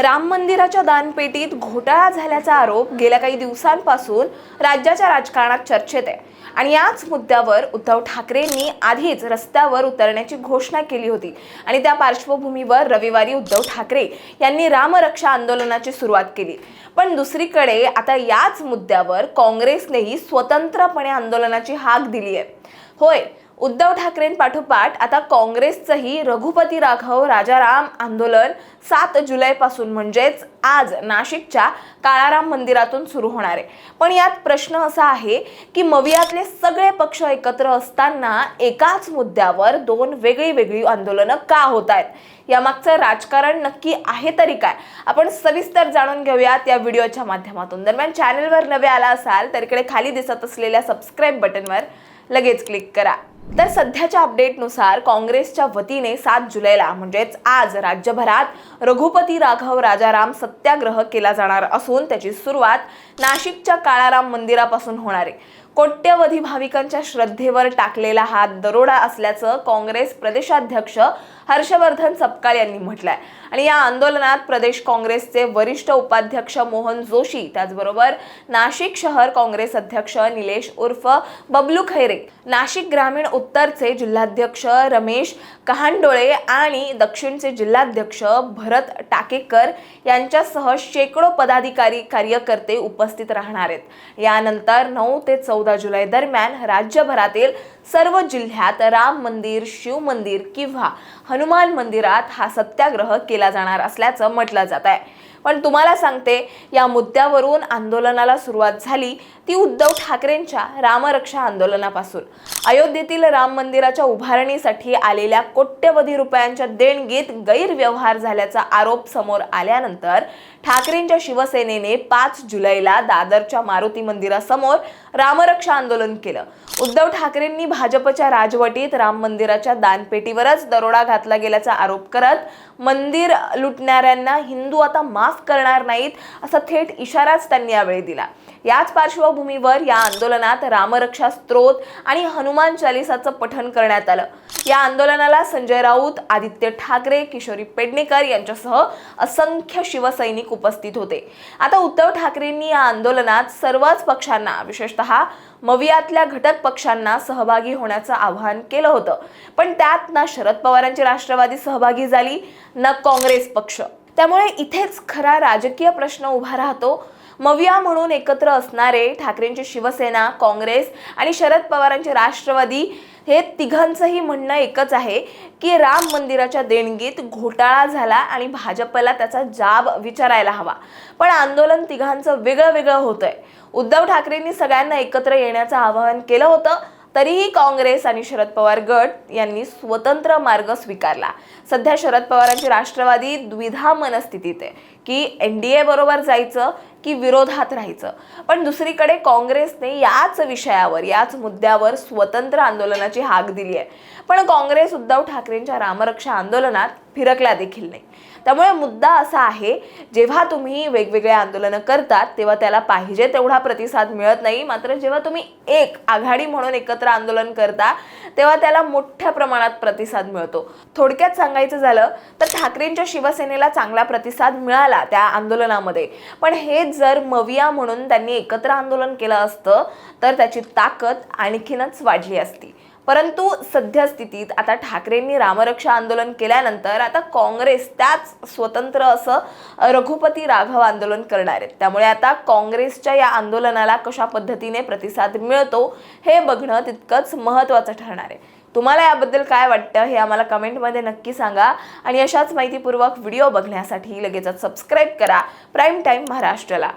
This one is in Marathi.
राम मंदिराच्या दानपेटीत घोटाळा झाल्याचा आरोप गेल्या काही दिवसांपासून राज्याच्या राजकारणात चर्चेत आहे आणि याच मुद्द्यावर उद्धव ठाकरेंनी आधीच रस्त्यावर उतरण्याची घोषणा केली होती आणि त्या पार्श्वभूमीवर रविवारी उद्धव ठाकरे यांनी रामरक्षा आंदोलनाची सुरुवात केली। पण दुसरीकडे आता याच मुद्द्यावर काँग्रेसनेही स्वतंत्रपणे आंदोलनाची हाक दिली आहे। होय, उद्धव ठाकरेंपाठोपाठ आता काँग्रेसचंही रघुपती राघव राजाराम आंदोलन 7 जुलैपासून म्हणजेच आज नाशिकच्या काळाराम मंदिरातून सुरू होणार आहे। पण यात प्रश्न असा आहे की मवियातले सगळे पक्ष एकत्र असताना एकाच मुद्द्यावर दोन वेगळी आंदोलनं का होत आहेत, यामागचं राजकारण नक्की आहे तरी काय, आपण सविस्तर जाणून घेऊयात या व्हिडिओच्या माध्यमातून। दरम्यान चॅनलवर नवे आला असाल तर इकडे खाली दिसत असलेल्या सबस्क्राइब बटनवर लगेच क्लिक करा। तर सध्याच्या अपडेटनुसार काँग्रेसच्या वतीने 7 जुलैला म्हणजेच आज राज्यभरात रघुपती राघव राजाराम सत्याग्रह केला जाणार असून त्याची सुरुवात नाशिकच्या काळाराम मंदिरापासून होणार आहे। कोट्यवधी भाविकांच्या श्रद्धेवर टाकलेला हा दरोडा असल्याचं काँग्रेस प्रदेशाध्यक्ष हर्षवर्धन सपकाळ यांनी म्हटलंय आणि या आंदोलनात प्रदेश काँग्रेसचे वरिष्ठ उपाध्यक्ष मोहन जोशी, त्याचबरोबर नाशिक शहर काँग्रेस अध्यक्ष निलेश उर्फ बबलू खैरे, नाशिक ग्रामीण उत्तरचे जिल्हाध्यक्ष रमेश कहांडोळे आणि दक्षिणचे जिल्हाध्यक्ष भरत टाकेकर यांच्यासह शेकडो पदाधिकारी कार्यकर्ते उपस्थित राहणार आहेत। यानंतर 9 ते 14 जुलै दरम्यान राज्यभरातील सर्व जिल्ह्यात राम मंदिर, शिव मंदिर किंवा हनुमान मंदिरात हा सत्याग्रह केला जाणार असल्याचं म्हटलं जात आहे। पण तुम्हाला सांगते, या मुद्द्यावरून आंदोलनाला सुरुवात झाली ती उद्धव ठाकरेंच्या रामरक्षा आंदोलनापासून। अयोध्येतील राम मंदिराच्या उभारणीसाठी आलेल्या कोट्यवधी रुपयांच्या देणगीत गैरव्यवहार झाल्याचा आरोप समोर आल्यानंतर ठाकरेंच्या शिवसेनेने 5 जुलैला दादरच्या मारुती मंदिरासमोर रामरक्षा आंदोलन केलं। उद्धव ठाकरेंनी भाजपच्या राजवटीत राम मंदिराच्या दानपेटीवरच दरोडा घातला गेल्याचा आरोप करत मंदिर लुटणाऱ्यांना हिंदू आता माफ करणार नाहीत असा थेट इशाराच त्यांनी यावेळी दिला। याच पार्श्वभूमीवर या आंदोलनात रामरक्षा स्तोत्र आणि हनुमान चालीसाचं पठण करण्यात आलं। या आंदोलनाला संजय राऊत, आदित्य ठाकरे, किशोरी पेडणेकर यांच्यासह असंख्य शिवसैनिक उपस्थित होते। आता उद्धव ठाकरेंनी या आंदोलनात सर्वच पक्षांना, विशेषतः मवियातल्या घटक पक्षांना सहभागी होण्याचं आवाहन केलं होतं, पण त्यात ना शरद पवारांची राष्ट्रवादी सहभागी झाली ना काँग्रेस पक्ष। त्यामुळे इथेच खरा राजकीय प्रश्न उभा राहतो। मविया म्हणून एकत्र असणारे ठाकरेंची शिवसेना, काँग्रेस आणि शरद पवारांचे राष्ट्रवादी हे तिघांचंही म्हणणं एकच आहे की राम मंदिराच्या देणगीत घोटाळा झाला आणि भाजपला त्याचा जाब विचारायला हवा। पण आंदोलन तिघांचं वेगळं होतंय। उद्धव ठाकरेंनी सगळ्यांना एकत्र येण्याचं आवाहन केलं होतं, तरीही काँग्रेस आणि शरद पवार गट यांनी स्वतंत्र मार्ग स्वीकारला। सध्या शरद पवारांची राष्ट्रवादी द्विधा मनस्थितीत आहे की एनडीए बरोबर जायचं की विरोधात राहायचं। पण दुसरीकडे काँग्रेसने याच विषयावर, याच मुद्द्यावर स्वतंत्र आंदोलनाची हाक दिली आहे। पण काँग्रेस उद्धव ठाकरेंच्या रामरक्षा आंदोलनात फिरकला देखील नाही। त्यामुळे मुद्दा असा आहे, जेव्हा तुम्ही वेगवेगळे आंदोलनं करतात तेव्हा त्याला पाहिजे तेवढा प्रतिसाद मिळत नाही, मात्र जेव्हा तुम्ही एक आघाडी म्हणून एकत्र आंदोलन करता तेव्हा त्याला मोठ्या प्रमाणात प्रतिसाद मिळतो। थोडक्यात सांगायचं झालं तर ठाकरेंच्या शिवसेनेला चांगला प्रतिसाद मिळाला त्या आंदोलनामध्ये, पण हे जर मविया म्हणून त्यांनी एकत्र आंदोलन केलं असतं तर त्याची ताकद आणखीनच वाढली असती। परंतु सद्यस्थितीत आता ठाकरेंनी रामरक्षा आंदोलन केल्यानंतर आता काँग्रेस त्याच स्वतंत्र असं रघुपती राघव आंदोलन करणार आहेत। त्यामुळे आता काँग्रेसच्या या आंदोलनाला कशा पद्धतीने प्रतिसाद मिळतो हे बघणं तितकंच महत्त्वाचं ठरणार आहे। तुम्हाला याबद्दल काय वाटतं हे आम्हाला कमेंटमध्ये नक्की सांगा आणि अशाच माहितीपूर्वक व्हिडिओ बघण्यासाठी लगेचच सबस्क्राइब करा प्राईम टाइम महाराष्ट्राला।